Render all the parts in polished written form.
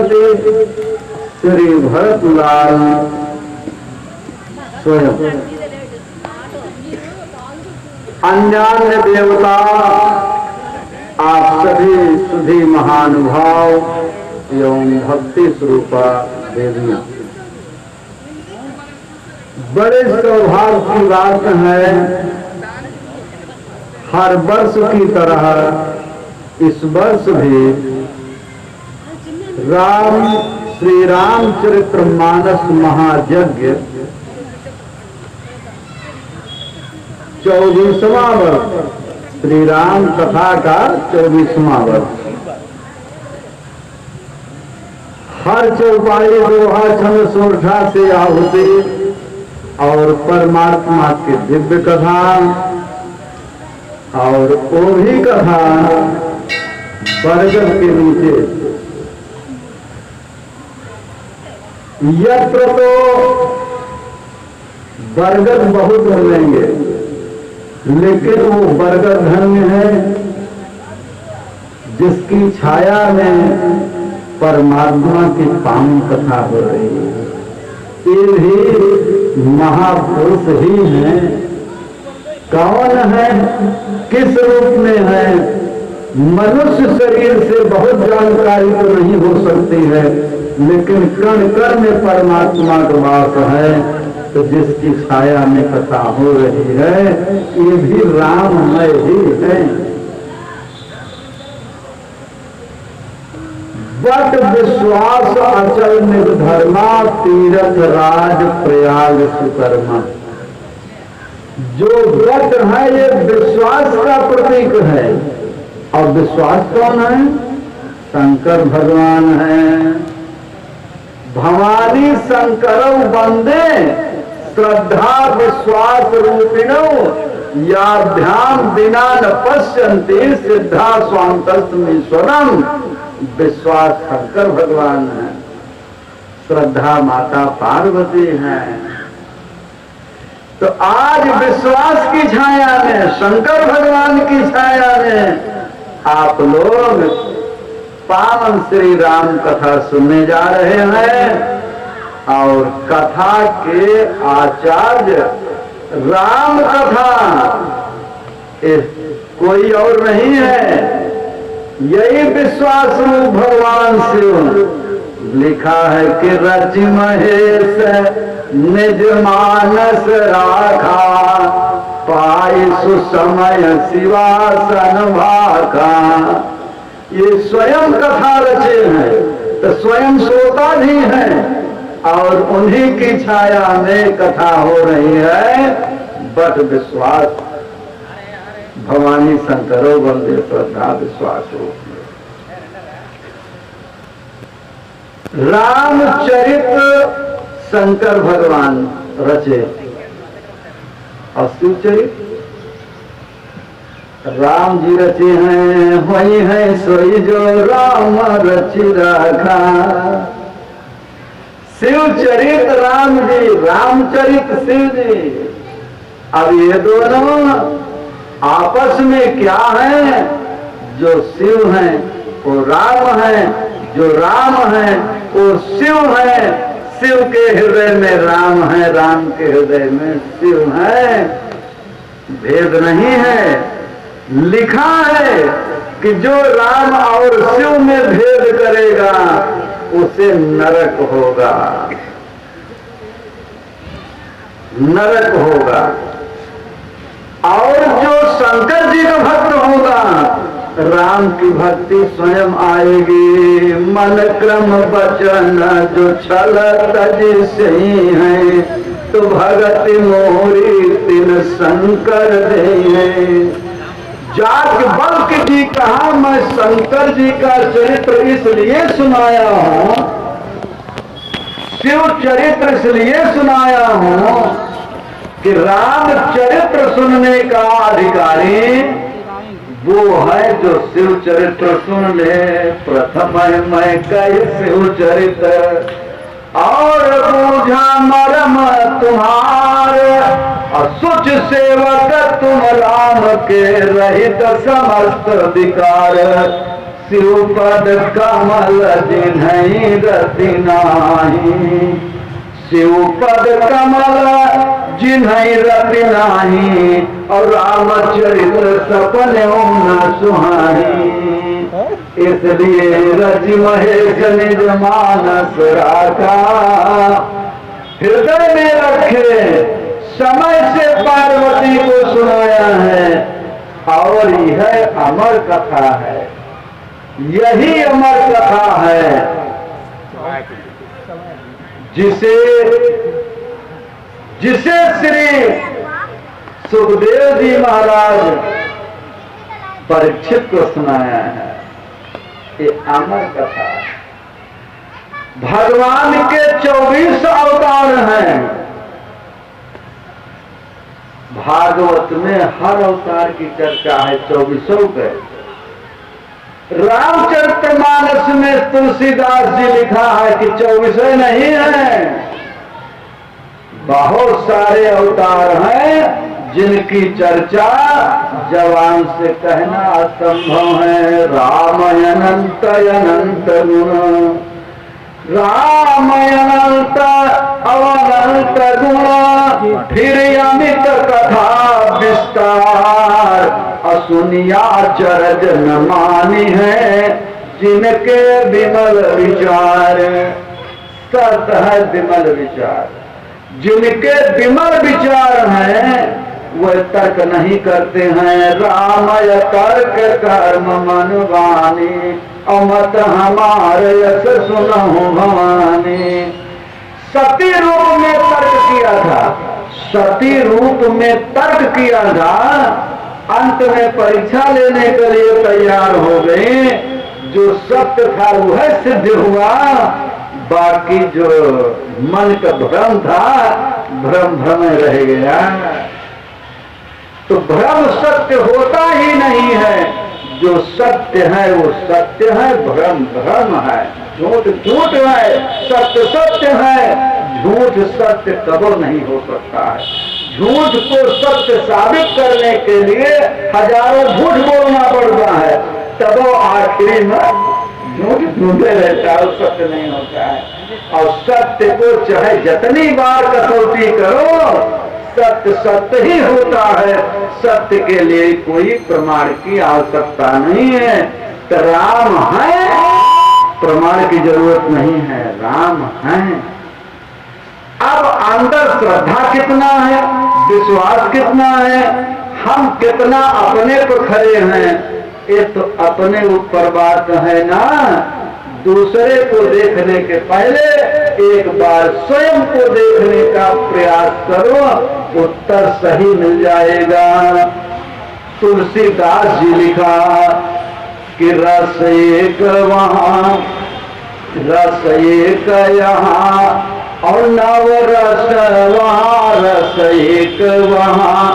पति श्री भरतलाल स्वयं, अन्यान्य देवता, आप सभी सुधी महानुभाव एवं भक्ति स्वरूपा देवियां, बड़े सौभाग्य की बात है। हर वर्ष की तरह इस वर्ष भी श्री रामचरित्र मानस महायज्ञ 24वां वर्ष, श्री राम कथा का 24वां वर्ष, हर चौपाई दोहा छंद सोरठा से आहुति और परमात्मा की दिव्य कथा और वो भी कथा बरगद के नीचे। यत्र तो बरगद बहुत मिलेंगे, लेकिन वो बरगद धन्य है जिसकी छाया में परमात्मा की पावन कथा हो रही है। ये भी महापुरुष ही हैं। कौन है, किस रूप में है, मनुष्य शरीर से बहुत जानकारी तो नहीं हो सकती है, लेकिन कण कण में परमात्मा का वास है। तो जिसकी छाया में कथा हो रही है, ये भी राममय ही है। बट विश्वास अचल निर्धर्मा, तीरथ राज प्रयाग सुकर्मा। जो व्रत है ये विश्वास का प्रतीक है। और विश्वास कौन है? शंकर भगवान है। भवानी शंकरौ वंदे श्रद्धा विश्वास रूपिणौ, याभ्याम बिना न पश्यन्ति सिद्धा स्वान्तस्तमीश्वरम। विश्वास शंकर भगवान है, श्रद्धा माता पार्वती है। तो आज विश्वास की छाया में, शंकर भगवान की छाया में आप लोग पावन श्री राम कथा सुनने जा रहे हैं। और कथा के आचार्य राम कथा कोई और नहीं है, यही विश्वास रूप भगवान शिव। लिखा है कि रचि महेश निज मानस राखा, पाई सुसमय शिवासन भाका। ये स्वयं कथा रचे हैं, तो स्वयं श्रोता भी हैं और उन्हीं की छाया में कथा हो रही है। बट विश्वास भवानी शंकरो वंदे श्रद्धा विश्वास हो। रामचरित शंकर भगवान रचे और शिवचरित राम जी रचे हैं। वही है सोई जो राम रचि रखा। शिवचरित राम जी, रामचरित शिव जी। अब ये दोनों आपस में क्या है? जो शिव हैं वो राम है, जो राम है वो शिव है। शिव के हृदय में राम है, राम के हृदय में शिव है। भेद नहीं है। लिखा है कि जो राम और शिव में भेद करेगा उसे नरक होगा, नरक होगा। और जो शंकर जी का भक्त होगा, राम की भक्ति स्वयं आएगी। मन क्रम वचन जो छल तज से है, तो भगति मोरी तिन शंकर दे। जाग बल्क जी कहा, मैं शंकर जी का चरित्र इसलिए सुनाया हूं, शिव चरित्र इसलिए सुनाया हूं कि रामचरित्र सुनने का अधिकारी वो है जो शिव चरित्र सुन ले। प्रथम है मैं कई शिव चरित्र और बूझा मरम तुम्हारे, असुच सेवक तुम राम के रहित समस्त विकार। शिवपद कमल जिन्हई रति नाही, शिवपद कमल जिन्हई रति नाही, और रामचरित्र सपने न सुहानी। इसलिए रज महेश निज मानस राखा, हृदय में रखे समय से पार्वती को सुनाया है। और यह अमर कथा है, यही अमर कथा है जिसे जिसे श्री सुखदेव जी महाराज परीक्षित को सुनाया है। ये अमर कथा है। भगवान के 24 अवतार हैं। भागवत में हर अवतार की चर्चा है, 24 के। रामचरितमानस में तुलसीदास जी लिखा है कि 24 नहीं है, बहुत सारे अवतार हैं जिनकी चर्चा जवान से कहना असंभव है। राम अनंत अनंत गुण, राम अनंत अनंत गुण, फिर अमित कथा विस्तार, असुनिया चरज न मानी है जिनके विमल विचार। सत है विमल विचार, जिनके विमल विचार हैं वह तर्क नहीं करते हैं। रामय तर्क कर्म मन वाणी, अमत हमारे यश सुनहु भवानी। सती रूप में तर्क किया था, सती रूप में तर्क किया था, अंत में परीक्षा लेने के लिए तैयार हो गए। जो सत्य था वह सिद्ध हुआ, बाकी जो मन का भ्रम था भ्रम भ्रम रह गया। तो भ्रम सत्य होता ही नहीं है, जो सत्य है वो सत्य है, भ्रम भ्रम है, झूठ झूठ है, सत्य सत्य है। झूठ सत्य कबो नहीं हो सकता है। झूठ को सत्य साबित करने के लिए हजारों झूठ बोलना पड़ता है, तब वो आखिरी में झूठ ढूंढे रहता है, सत्य नहीं होता है। और सत्य को चाहे जितनी बार कसौटी करो, सत्य सत्य ही होता है। सत्य के लिए कोई प्रमाण की आवश्यकता नहीं है। तो राम है, प्रमाण की जरूरत नहीं है, राम है। अब अंदर श्रद्धा कितना है, विश्वास कितना है, हम कितना अपने को खड़े हैं, ये तो अपने ऊपर बात है ना। दूसरे को देखने के पहले एक बार स्वयं को देखने का प्रयास करो, उत्तर सही मिल जाएगा। तुलसीदास जी लिखा कि रस एक वहां, रस एक यहाँ, और नव रस वहाँ, रस एक वहाँ,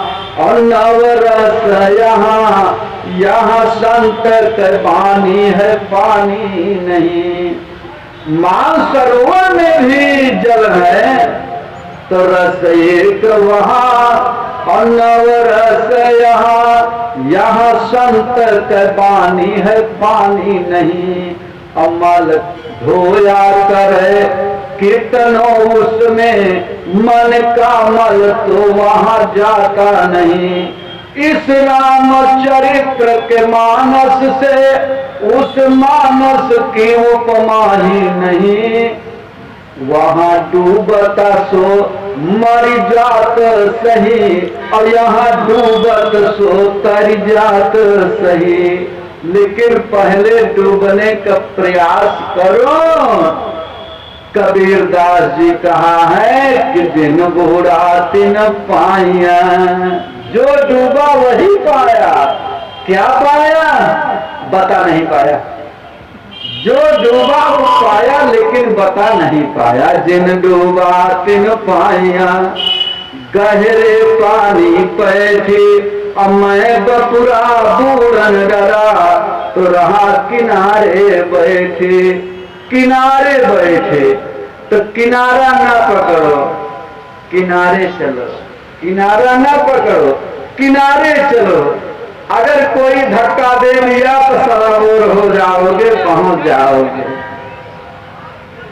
और नव रस यहाँ। यहाँ संत पानी है, पानी नहीं। मानसरोवर में भी जल है, तो रस एक वहाँ और नव रस यहाँ। यहाँ संत पानी है, पानी नहीं। अमल धोया करे कीर्तनो उसमें, मन का मल तो वहाँ जाता नहीं। इस रामचरित्र के मानस से उस मानस की उपमा ही नहीं। वहाँ डूबता सो मर जात सही, और यहाँ डूबत सो तर जात सही। लेकिन पहले डूबने का प्रयास करो। कबीर दास जी कहा है कि दिन बूढ़ा दिन पाया, जो डूबा वही पाया। क्या पाया बता नहीं पाया, जो डूबा वो पाया लेकिन बता नहीं पाया। जिन डूबा तिन पाया, गहरे पानी पैठी, मैं बपुरा बूढ़न डरा, तो रहा किनारे बैठे। किनारे बैठे तो किनारा ना पकड़ो, किनारे चलो। किनारा ना पकड़ो, किनारे चलो। अगर कोई धक्का दे लिया तो सराबोर हो जाओगे, पहुंच जाओगे,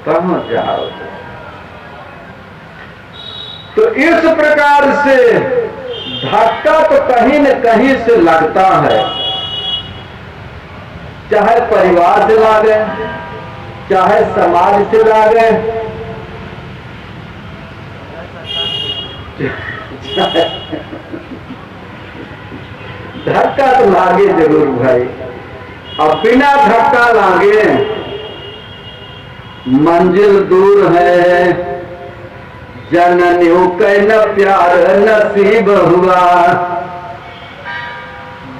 पहुंच जाओगे। तो इस प्रकार से धक्का तो कहीं न कहीं से लगता है, चाहे परिवार से लागे, चाहे समाज से लागे, धक्का तो लागे जरूर भाई। अब बिना धक्का लागे मंजिल दूर है, जननियों के न प्यार नसीब हुआ,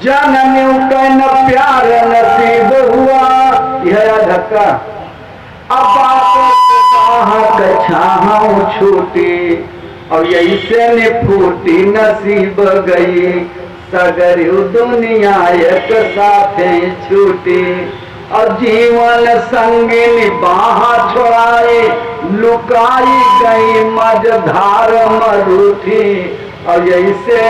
जननियों के न प्यार नसीब हुआ, यह धक्का। अब बात छाऊ छूटी और यही से ने फूटी नसीब गई, सगर दुनिया एक साथे छूटी। और जीवन संगिनी बाहा छोड़ाए, लुकाई गई मझधार मरूठी, और यही से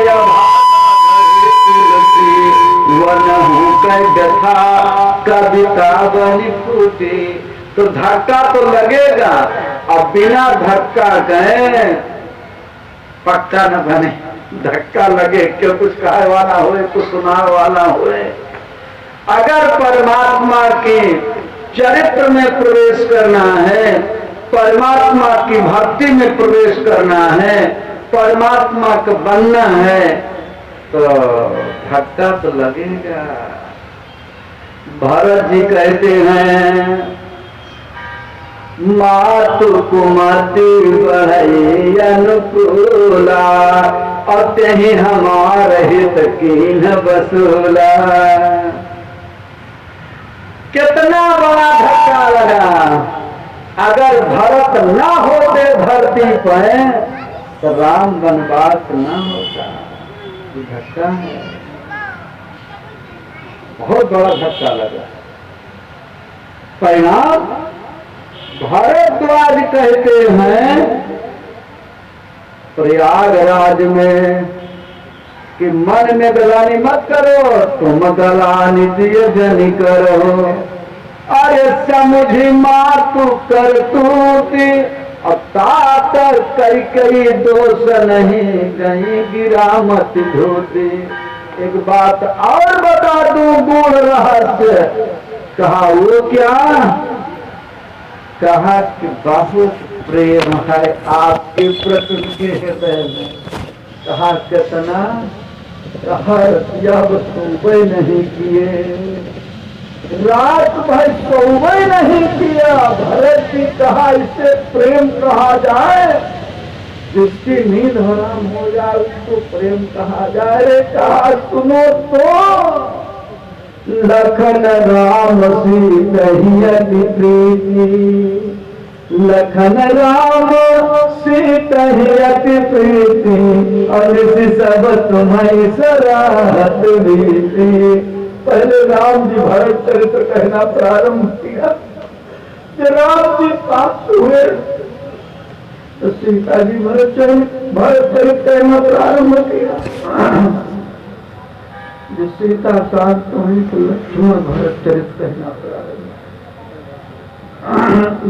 वनहु व्यथा कविता बनी फूटी। तो धक्का तो लगेगा, अब बिना धक्का गए पक्का न बने। धक्का लगे, क्यों कुछ कहे वाला होए, कुछ सुनाने वाला होए। अगर परमात्मा के चरित्र में प्रवेश करना है, परमात्मा की भक्ति में प्रवेश करना है, परमात्मा का बनना है, तो धक्का तो लगेगा। भरत जी कहते हैं, मातु कुमति बढ़ई अनुकूला, और तेहि हमार हित कीन वसूला। कितना बड़ा धक्का लगा। अगर भरत ना होते धरती पर तो राम वनवास ना होता। ये धक्का है, बहुत बड़ा धक्का लगा। परिणाम भारद्वाज कहते हैं प्रयागराज में कि मन में गलानी मत करो, तुम गलानी दिए जनी करो। अरे समझी मातु कर तूती, अब तात कई कई दोष नहीं, कहीं गिरा मत धोती। एक बात और बता दूं गूढ़ रहस्य। कहा वो क्या? कहा कि बहुत प्रेम है आपके प्रति हृदय में। कहा कितना? कहा जब सोवे नहीं किए, रात भर सोवे नहीं किया। भरत जी कहा इसे प्रेम कहा जाए? जिसकी नींद हराम हो जाए उसको प्रेम कहा जाए? रे कहा सुनो तो, लखन राम सीतहियति प्रीति, लखन राम सीतहियति प्रीति, और सब तुम्हें सराहत रीति। पहले राम जी भरत चरित्र कहना प्रारंभ किया। जब राम जी प्राप्त हुए तो सीता जी भरत चरित्र कहना प्रारंभ किया। जो सीता शांत हुई तो लक्ष्मण भरत चरित्र कहना प्रारंभ।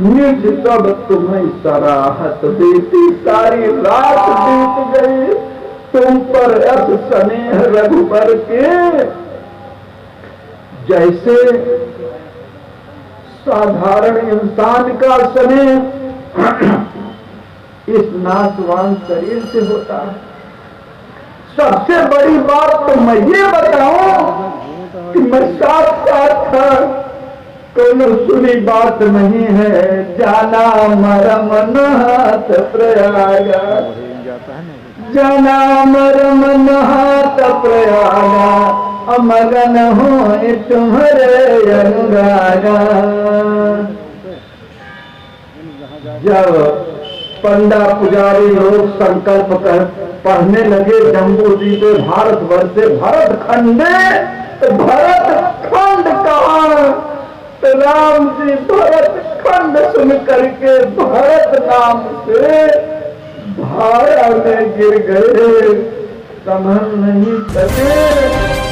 निज सब तुम्हें सराहत देती, सारी रात बीत गई तुम पर अस स्नेह रघुबर के। जैसे साधारण इंसान का स्नेह इस नाशवान शरीर से होता है। सबसे बड़ी बात तो मैं ये बताऊं कि मैं साथ साथ था, कोई सुनी बात नहीं है। जाना मरम नहात प्रयागा, जाना मरम नहात प्रयागा, अमगन हो तुम्हारे अनुरागा। जब पंडा पुजारी लोग संकल्प कर पढ़ने लगे जम्बू जी के भारत वर्ष से भरत खंडे, तो भरत खंड कहा? तो राम जी भरत खंड सुन करके भरत नाम से भाया में गिर गए, संभल नहीं सके।